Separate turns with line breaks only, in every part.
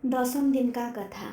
दसम दिन का कथा।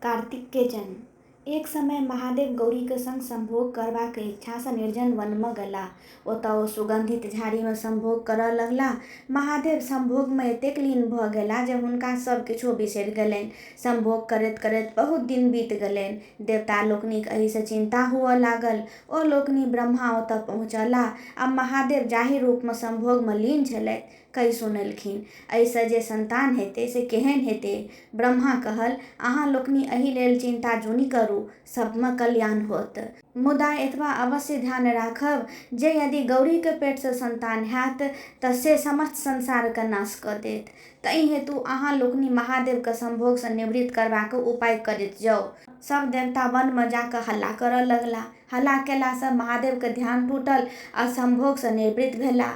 कार्तिक के जन्म। एक समय महादेव गौरी के संग संभोग करबाक इच्छा से निर्जन वन में गला। ओतऽ ओ सुगंधित झाड़ी में संभोग करऽ लगला। महादेव संभोग में एतेक लीन भ गेला जे हुनका सब किछो बिसरि गेलनि। संभोग करैत करैत बहुत दिन बीत गेलनि। देवता लोकनिक एहि से चिंता हुअ लागल। ओ लोकनि ब्रह्मा ओतऽ पहुँचला आ महादेव जाहि रूप में संभोग में लीन छलथि कहि सुनलखिन। एहिसँ जे संतान हेतै से केहन हेतै। ब्रह्मा कहल, अहाँ लोकनि एहि लेल चिंता जुनि करू, सबमे कल्याण होत। मुदा एतबा अवश्य ध्यान राखब जे यदि गौरी के पेट से संतान हैत तऽ से समस्त संसार के नाश कऽ देत। ताहि हेतु अहाँ लोकनि महादेव के संभोग से निवृत्त करबाक उपाय करैत जाउ। सब देवता वन में जाकऽ हल्ला करऽ लगला। हल्ला केला से महादेव के ध्यान टूटल आ संभोग से निवृत्त भेला।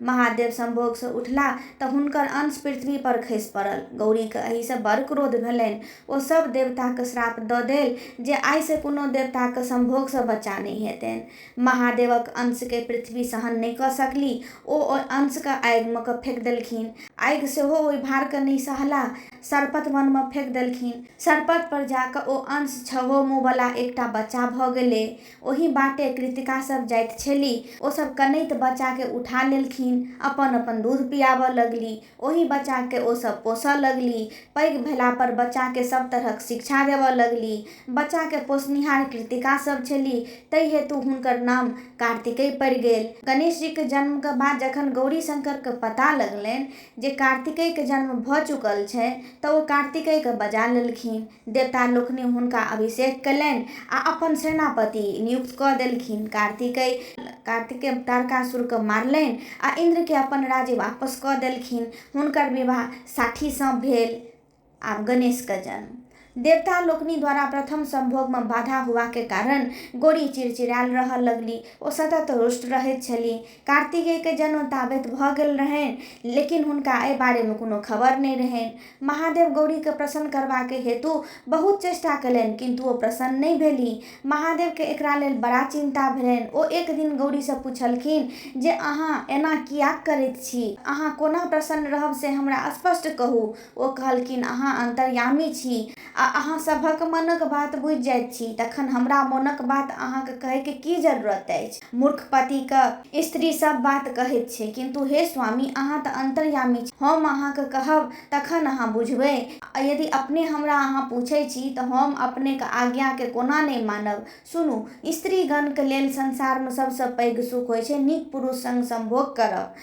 महादेव संभोग से उठला तऽ हुनकर अंश पृथ्वी पर खसि पड़ल। गौरी के एहि से बड़ क्रोध भेलनि। ओ सब देवता के श्राप दऽ देल जे आइ से कोनो देवता के संभोग से बच्चा नहीं हेतनि। महादेवक अंश के पृथ्वी सहन नहीं कऽ सकली। ओ अंश के आगि में के फेंक देलखिन। आगि सेहो ओहि भार के नहीं सहला। सरपत वन में फेंक देलखिन। सरपत पर जाकऽ ओ अंश छहो मुँह वाला एकटा बच्चा भऽ गेलै। ओहि बाटे कृतिका सब जाइत छली। ओ सब कनैत बच्चा के उठा लेलखिन, अपन अपन दूध पियाबऽ लगली। ओहि बच्चा के ओ सब पोसऽ लगली। पैघ भेला पर बच्चा के सब तरहक शिक्षा देबऽ लगली। बच्चा के पोसनिहार कृतिका सब छली, ताहि हेतु हुनकर नाम कार्तिकेय पड़ि गेल। गणेश जी के जन्म के बाद जखन गौरी शंकर के पता लगलनि जे कार्तिकेय के जन्म भऽ चुकल छै तऽ ओ कार्तिकेय के बजा लेलखिन। देवता लोकनि हुनका अभिषेक कयलनि आ अपन सेनापति नियुक्त कऽ देलखिन। कार्तिकेय तारकासुर के मारलनि आ इंद्र के अपन राज्य वापस कऽ देलखिन। हुनकर विवाह साठी सँ भेल। आब गणेश के जन्म। देवता लोकनि द्वारा प्रथम संभोग में बाधा हुआ के कारण गौरी चिड़चिड़ायल रहऽ लगली। ओ सतत रुष्ट रहैत छली। कार्तिकेय के जन्म ताबत भऽ गेल रहनि, लेकिन हुनका एहि बारे में कोनो खबर नहीं रहनि। महादेव गौरी के प्रसन्न करबा के हेतु बहुत चेष्टा कयलनि, किंतु ओ प्रसन्न नहीं भेली। महादेव के एकरा लेल बड़ा चिंता भेलनि। ओ एक दिन गौरी से पूछलखिन जे अहाँ एना कियाक करैत छी? अहाँ कोना प्रसन्न रहब से हमरा स्पष्ट कहू। ओ कहलखिन, अहाँ अंतर्यामी छी आ अहाँ सभक मनक बात बुझि जाइत छी, तखन हमरा मोनक बात अहाँके कहै के की जरूरत अछि? मूर्ख पति के स्त्री सब बात कहैत छै, किंतु हे स्वामी, अहाँ तऽ अंतर्यामी छी। हम अहाँके कहब तखन अहाँ बुझबै। यदि अपने हमरा अहाँ पूछै छी तऽ हम अपने के आज्ञा के कोना नहीं मानब। सुनू, स्त्रीगण के लेल संसार में सबसँ पैघ सुख होइ छै नीक पुरुष संग संभोग करब।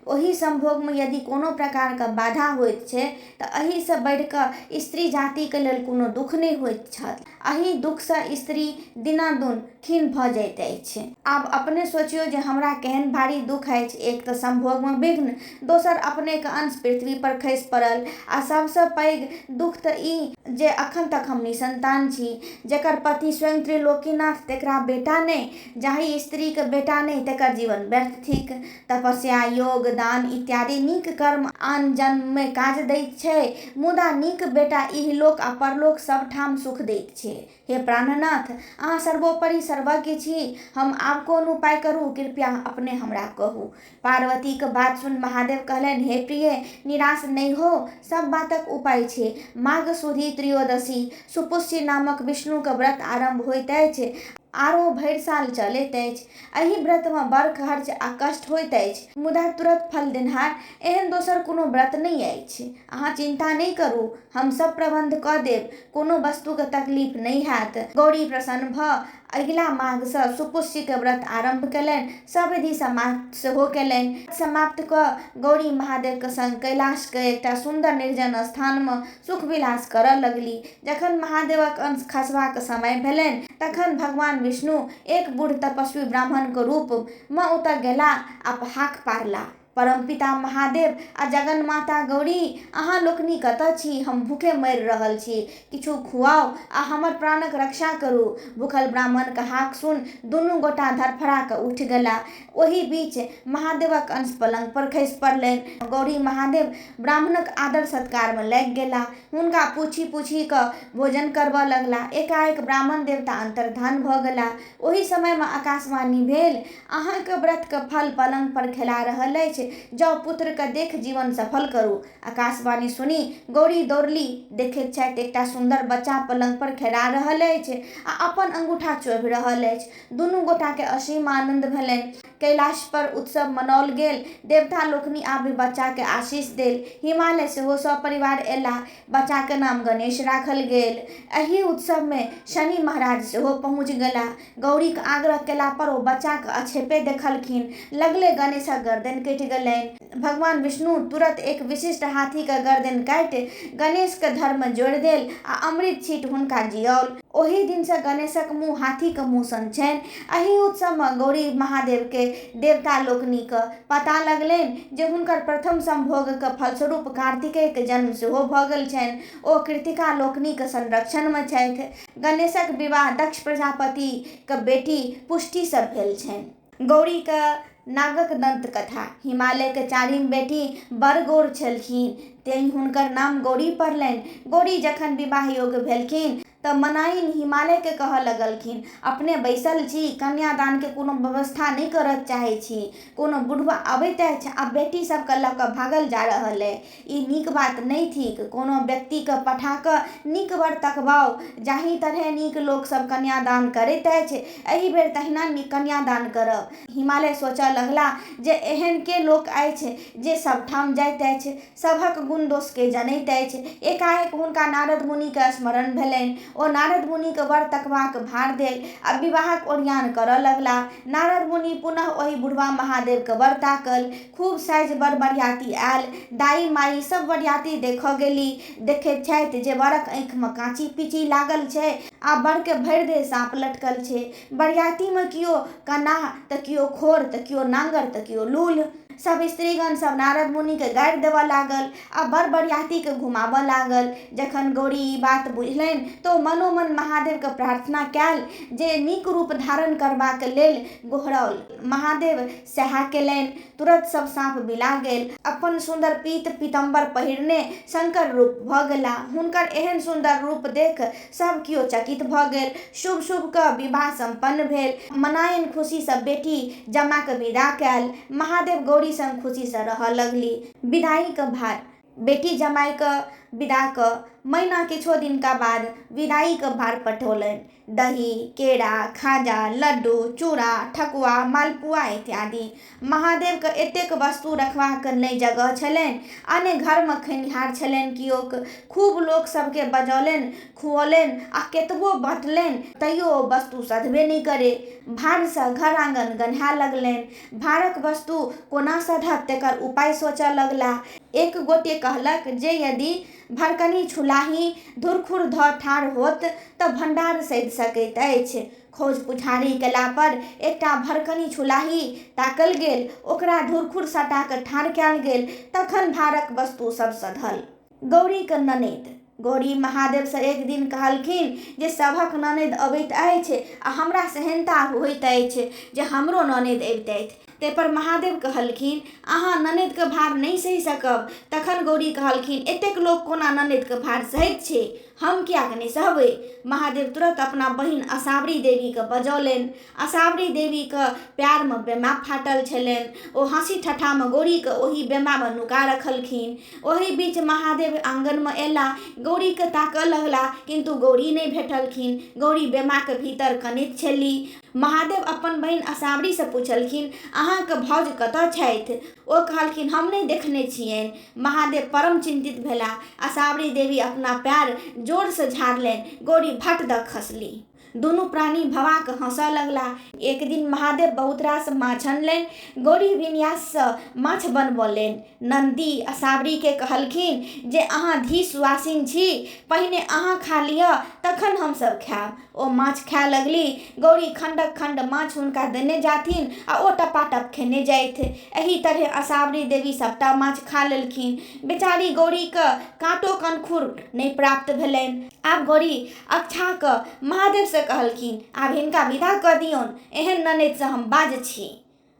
ओहि संभोग में यदि कोनो प्रकार के बाधा होइत छै तऽ एहि से बढ़ि कऽ स्त्री जाति के लेल कोनो दुख नहीं होइत छल। एहि दुख से स्त्री दिनादुन खिन्न भऽ जाइत अछि। आब अपने सोचियौ जे हमरा केहन भारी दुख अछि। एक तऽ संभोग में विघ्न, दोसर अपने के अंश पृथ्वी पर खसि पड़ल, आ सबसँ पैघ दुख तऽ ई जे अखन तक हम निसंतान छी। जेकर पति स्वयं त्रिलोकीनाथ तेकरा बेटा नहि, जाहि स्त्री के बेटा नहि तेकर जीवन व्यर्थ थिक। तपस्या, योग, दान इत्यादि नीक कर्म आन जन्म में काज दैत छै, मुदा नीक बेटा इहलोक आ परलोक सब ठाम सुख दैत छै। हे प्राणनाथ, अहाँ सर्वोपरि सर्वज्ञ छी। हम आब कोन उपाय करू, कृपया अपने हमरा कहू। पार्वती के बात सुन महादेव कहलनि, हे प्रिय, निराश नहीं हो, सब बातक उपाय छै। माघ शुद्धि त्रयोदशी सुपुष्य नामक विष्णु के व्रत आरंभ होइत अछि, आरो भरि साल चलैत अछि। एहि व्रत में बड़ खर्च आ कष्ट होइत अछि, मुदा तुरंत फल देनिहार एहन दोसर कोनो व्रत नहीं अछि। अहाँ चिंता नहीं करू, हम सब प्रबंध कऽ देब, कोनो वस्तु के तकलीफ नहीं हैत। गौरी प्रसन्न भऽ अगिला माघ सँ सुपुष्य के व्रत आरंभ केलनि। सब विधि समाप्त सेहो केलनि। समाप्त कऽ गौरी महादेव के संग कैलाश के एकटा सुंदर निर्जन स्थान में सुख विलास करऽ लगली। जखन महादेवक अंश खसबाक समय भेलनि तखन भगवान विष्णु एक बूढ़ तपस्वी ब्राह्मण के रूप में ओतऽ गेला आ हाक पारला, परमपिता महादेव आ जगन माता गौरी, अहाँ लोकनि कतऽ छी? हम भूखे मरि रहल छी, किछु खुआउ आ हमर प्राणक रक्षा करू। भूखल ब्राह्मण के हाक सुन दुनू गोटा धरफरा कऽ उठि गेला। ओहि बीच महादेवक अंश पलंग पर खसि पड़लनि। गौरी महादेव ब्राह्मणक आदर सत्कार में लागि गेला। हुनका पूछी पूछी कऽ भोजन करबऽ लगला। एकाएक ब्राह्मण देवता अंतर्धान भऽ गेला। ओहि समय में आकाशवाणी भेल, अहाँके व्रत के फल पलंग पर खेला रहल अछि, अछि, जाउ पुत्रके देख जीवन सफल करू। आकाशवाणी सुनी गौरी दौड़ली, देखैत छथि एकटा सुन्दर बच्चा पलंग पर खेला रहल अछि आ अपन अंगूठा चोभि रहल अछि। दुनू गोटाके असीम आनंद भेलनि। कैलाश पर उत्सव मनाओल गेल। देवता लोकनि आबि बच्चाके आशीष देल। हिमालय सेहो सपरिवार एलाह। बच्चाके नाम गणेश राखल गेल। एहि उत्सवमे शनि महाराज सेहो पहुँच गेलाह। गौरीक आग्रह केला पर ओ बच्चाके अछेपे देखलखिन। लगले गणेशक गर्दन कटि गेलनि। भगवान विष्णु तुरंत एक विशिष्ट हाथीके गर्दन काटि गणेशके धरमे जोड़ि देल आ अमृत छीट हुनका जियाओल। ओहि दिनसँ गणेशक मुँह हाथीके मुँह सन छनि। एहि उत्सवमे गौरी महादेवके देवता लोकनिक पता लगलनि जे हुनकर प्रथम संभोगके फलस्वरूप कार्तिकेयके जन्म सेहो भऽ गेल छनि। ओ कृतिका लोकनिक संरक्षणमे छथि। गणेशक विवाह दक्ष प्रजापतिके बेटी पुष्टिसँ भेल छनि। गौरीके नागक दंत कथा। हिमालयके चारिम बेटी बड़ गौर छलखिन, तेँ हुनकर नाम गौरी पड़लनि। गौरी जखन विवाह योग्य भेलखिन तऽ मनाइन हिमालयके कहऽ लगलखिन, अपने बैसल छी, कन्यादानके कोनो व्यवस्था नहि करऽ चाहै छी। कोनो बुढ़वा अबैत अछि आ बेटी सबके लऽ कऽ भागल जा रहल अइ। ई नीक बात नहि थिक। कोनो व्यक्तिके पठा कऽ नीक वर तकबाउ। जाहि तरहे नीक लोक सब कन्यादान करैत अछि, एहि बेर तहिना कन्यादान करब। हिमालय सोचऽ लगला जे एहन के लोक अछि जे सब ठाम जाइत अछि, सभक गुण दोषके जनैत अछि। एकाएक हुनका नारद मुनिके स्मरण भेलनि। ओ नारद मुनिके वर तकबाक भार देल आ विवाहक ओरियान करऽ लगला। नारद मुनि पुनः ओहि बुढ़वा महादेवके वर ताकल। खूब साइज बड़ बरियाती आयल। दाई माई सब बरियाती देखऽ गेली। देखैत छथि जे वरक आँखिमे काँची पीची लागल छै आ बरके भरि देह साँप लटकल छै। बरियातीमे किओ कन्नाह तऽ किओ खोर तऽ किओ नांगर तऽ किओ लूल। सब स्त्रीगण सब नारद मुनिके गारि देबऽ लागल आ बड़ बरियातीके घुमाबऽ लागल। जखन गौरी ई बात बुझलनि तऽ ओ मनोमन महादेवके प्रार्थना कयल जे नीक रूप धारण करबाक लेल गोहरौल। महादेव सएह केलनि। तुरंत सब साँप बिला गेल। अपन सुन्दर पीत पीतम्बर पहिरने शंकर रूप भऽ गेला। हुनकर एहन सुन्दर रूप देख सब किओ चकित भऽ गेल। शुभ शुभके विवाह संपन्न भेल। मनाइन खुशीसँ बेटी जमाके विदा कयल। महादेव गौरी संग खुशीसँ रहऽ लगली। विदाईके भार। बेटी जमाईके विदा कऽ महीना किछो दिनका बाद विदाईके भार पठौलनि। दही, केरा, खाजा, लड्डू, चूड़ा, ठकुआ, मालपुआ इत्यादि। महादेवके एतेक वस्तु रखबाक नहि जगह छलनि आ ने घरमे खेनिहार छलनि किओक। खूब लोक सबके बजौलनि, खुऔलनि आ केतबो बँटलनि तैयो ओ वस्तु सधबे नहि करे। भारसँ घर आँगन गन्हाए लगलनि। भारक वस्तु कोना सधत तेकर उपाय सोचऽ लगला। एक गोटे कहलक जे यदि भरकनी छुलाही धुरखुर धऽ ठाढ़ होत तऽ भंडार सधि सकैत अछि। खोज पुछारी केला पर एकटा भरकनी छुलाही ताकल गेल, ओकरा धुरखुर सटा कऽ ठाढ़ कयल गेल, तखन भारक वस्तु सब सधल। गौरीके ननैद। गौरी महादेवसँ एक दिन कहलखिन जे सभक ननैद अबैत अछि आ हमरा सेहनता होइत अछि जे हमरो ननैद अबितथि। ताहि पर महादेव कहलखिन, अहाँ ननैदके भार नहि सहि सकब। तखन गौरी कहलखिन, एतेक लोक कोना ननैदके भार सहैत छै, हम कियाक नहि सहबै। महादेव तुरंत अपना बहिन असावरी देवीके बजौलनि। असावरी देवीके प्यारमे बेमा फाटल छलनि। ओ हँसी ठट्ठामे गौरीके ओहि बेमामे नुका रखलखिन। ओहि बीच महादेव आंगनमे एला। गौरीके ताकऽ लगला किंतु गौरी नहि भेटलखिन। गौरी बेमाके भीतर कनैत छलीह। महादेव अपन बहिन असावरीसँ पुछलखिन, अहाँके भाउज कतऽ छथि। ओ कहलखिन, हम नहि देखने छियनि। महादेव परम चिंतित भेलाह। असावरी देवी अपना पैर जोरसँ झाड़लनि। गौरी भट दऽ खसली। दुनू प्राणी भवाक हंसऽ लगला। एक दिन महादेव बहुत रास माछ अनलनि। गौरी विन्याससँ माछ बनबौलनि। नंदी असावरीके कहलखिन जे अहाँ धी सुआसिन छी, पहिने अहाँ खा लिअ तखन हमसब खायब। ओ माछ खाय लगली। गौरी खंडक खंड माछ हुनका देने जाथिन आ ओ टपाटप खेने जाथि। एहि तरहे असावरी देवी सबटा माछ खा लेलखिन। बेचारी गौरीके काँटो कनखुर नहि प्राप्त भेलनि। आब गौरी अकछा कऽ महादेवसँ कहलखिन, आब हिनका विदा कऽ दियौन, एहन ननैदसँ हम बाज छी।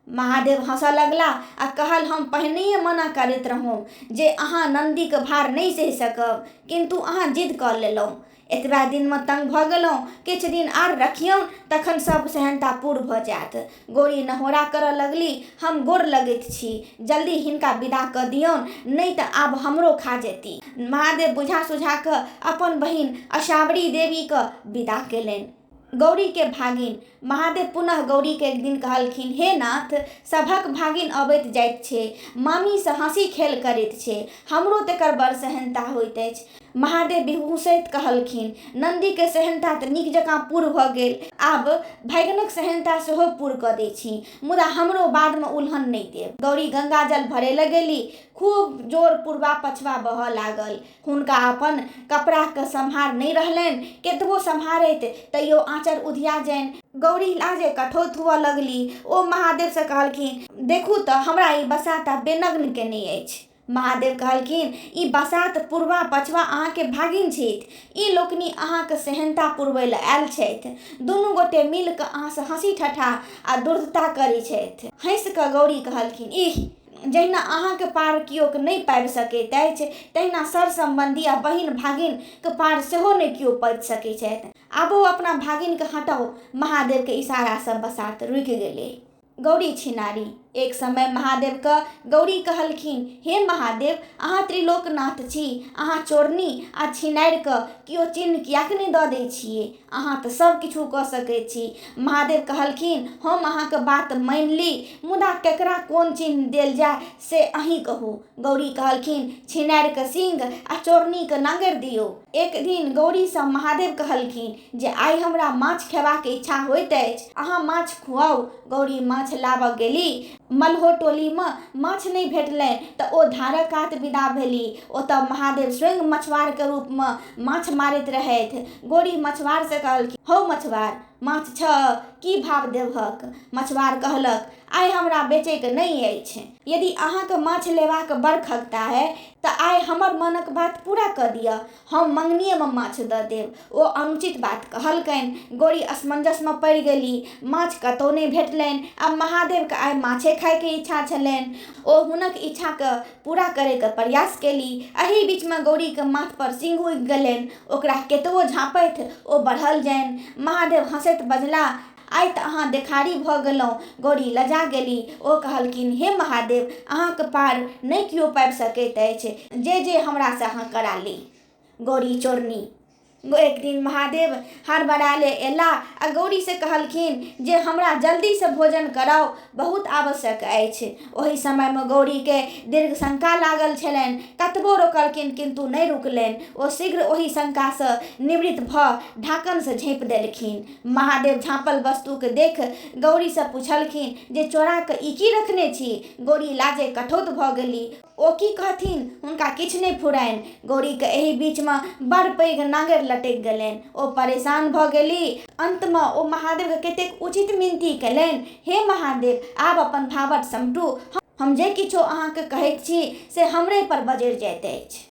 महादेव हंसऽ लगला आ कहल, हम पहिनहिए मना करैत रहौं जे अहाँ नन्दीके भार नहि सहि सकब, किंतु अहाँ जिद कऽ लेलहुँ। एतबा दिनमे तंग भऽ गेलहुँ, किछु दिन आर रखियौन, तखन सब सेहनता पूर्ण भऽ जायत। गौरी नहोरा करऽ लगली, हम गोर लगैत छी, जल्दी हिनका विदा कऽ दियौन, नहीं तऽ आब हमरो खा जेती। महादेव बुझा सुझा कऽ अपन बहिन असावरी देवी के विदा केलनि। गौरी के भागिन महादेव पुनः गौरी के एक दिन कहलखिन, हे नाथ, सभक भागिन अबैत जाइत छै, मामी से हंसी खेल करैत छै, हमरो तेकर बड़ सेहनता होइत अछि। महादेव बिहुसैत कहलखिन, नंदी के सेहनता तऽ नीक जकाँ पूर्ण भऽ गेल, आब भागिनक सेहनता सेहो पूर्ण कऽ दै छी, मुदा हमरो बादमे उल्हन नहि देब। गौरी गंगा जल भरे लगेली, खूब जोर पूर्वा पछवा बहऽ लागल। हुनका अपन कपड़ा के सम्हार नहीं रहलनि, केतबो सम्हारैत तैयो आँचर उधिया जानि। गौरी लाजे कठोत हुअ लगली। ओ महादेव से कहलखिन, देखू तऽ हमरा ई बसात बेनग्न केने अछि। महादेव कहलखिन, ई बसात पूर्वा पछवा अहाँके भागिन छथि, ई लोकनि अहाँके सेहनता पुरबै लए आयल छथि। दुनू गोटे मिल कऽ अहाँसँ हंसी ठट्ठा आ दुर्दता करै छथि। हंसि कऽ गौरी कहलखिन, इह, जहिना अहाँके पार किओ नहि पाबि सकैत अछि, तहिना सर सम्बन्धी आ बहिन भागिन के पार सेहो नहि किओ पाबि सकैत छथि। आबो अपना भागिन के हटाओ। महादेव के इशारा से बसात रुकि गेलै। गौरी छिनारी। एक समय महादेव के गौरी कहलखिन, हे महादेव, अहाँ त्रिलोकनाथ छी, अहाँ चोरनी आ छिनारि के किओ चिन्ह कियाक नहि दऽ दै छियै, अहाँ तऽ सब किछु कऽ सकैत छी। महादेव कहलखिन, हम अहाँके बात मानि ली, मुदा केकरा कोन चिन्ह देल जाय से अहीं कहू। गौरी कहलखिन, छिनारि के सींग आ चोरनी के नांगरि दियौ। एक दिन गौरी से महादेव कहलखिन जे आइ हमरा माछ खेबाक इच्छा होइत अछि, अहाँ माछ खुआउ। गौरी माछ लाबऽ गेली, मल्हो टोलीमे माछ नहि भेटलनि तऽ ओ धारक कात विदा भेली। ओतऽ महादेव स्वयं मछुआर के रूपमे माछ मारैत रहथि। गौरी मछुआर से कहलखिन, हौ मछुआर, माछ छ, की भाव देबहक? मछुआर कहलक, आइ हमरा बेचैके नहि अछि, यदि अहाँके माछ लेबाक बड़ खगता है तऽ आइ हमर मनक बात पूरा कऽ दिअ, हम मंगनिएमे माछ दऽ देब। ओ अनुचित बात कहलकनि। गौरी असमंजसमे पड़ि गेली, माछ कतहु नहि भेटलनि आ महादेवके आइ माछे खायके इच्छा छलनि। ओ हुनक इच्छाके पूरा करैके प्रयास केली। एही बीचमे गौरीके माथ पर सिंह उगि गेलनि। ओकरा केतबो झाँपथि ओ बढ़ल जानि। महादेव हंसैत बजला, आइ तऽ अहाँ देखारी भऽ गेलहुँ। गौरी लजा गेली। ओ कहलखिन, हे महादेव, अहाँके पार नहि किओ पाबि सकैत अछि, जे हमरासँ अहाँ करा ली। गौरी चोरनी। एक दिन महादेव हड़बड़ाले एला आ गौरी से कहलखिन जे हमरा जल्दी से भोजन कराओ, बहुत आवश्यक अछि। ओहि समय में गौरी के दीर्घ शंका लागल छलनि, कतबो रोकलखिन किंतु नहि रुकलनि। ओ शीघ्र ओहि शंका से निवृत्त भऽ ढाकन से झाँपि देलखिन। महादेव झाँपल वस्तु के देख गौरी से पूछलखिन जे चोरा के ई की रखने छी? गौरी लाजे कठोत भऽ गेली। ओ की कहथिन, हुनका किछु नहि फुरानि। गौरी के एहि बीच में बड़ पैघ नांगरि लटकि गेलनि। ओ परेशान भऽ गेली। अंत में ओ महादेव के कतेक उचित मिनती केलनि, हे महादेव, आब अपन भावट समटू, हम जे किछो अहाँके कहैत छी से हमरे पर बजरि जाइत अछि।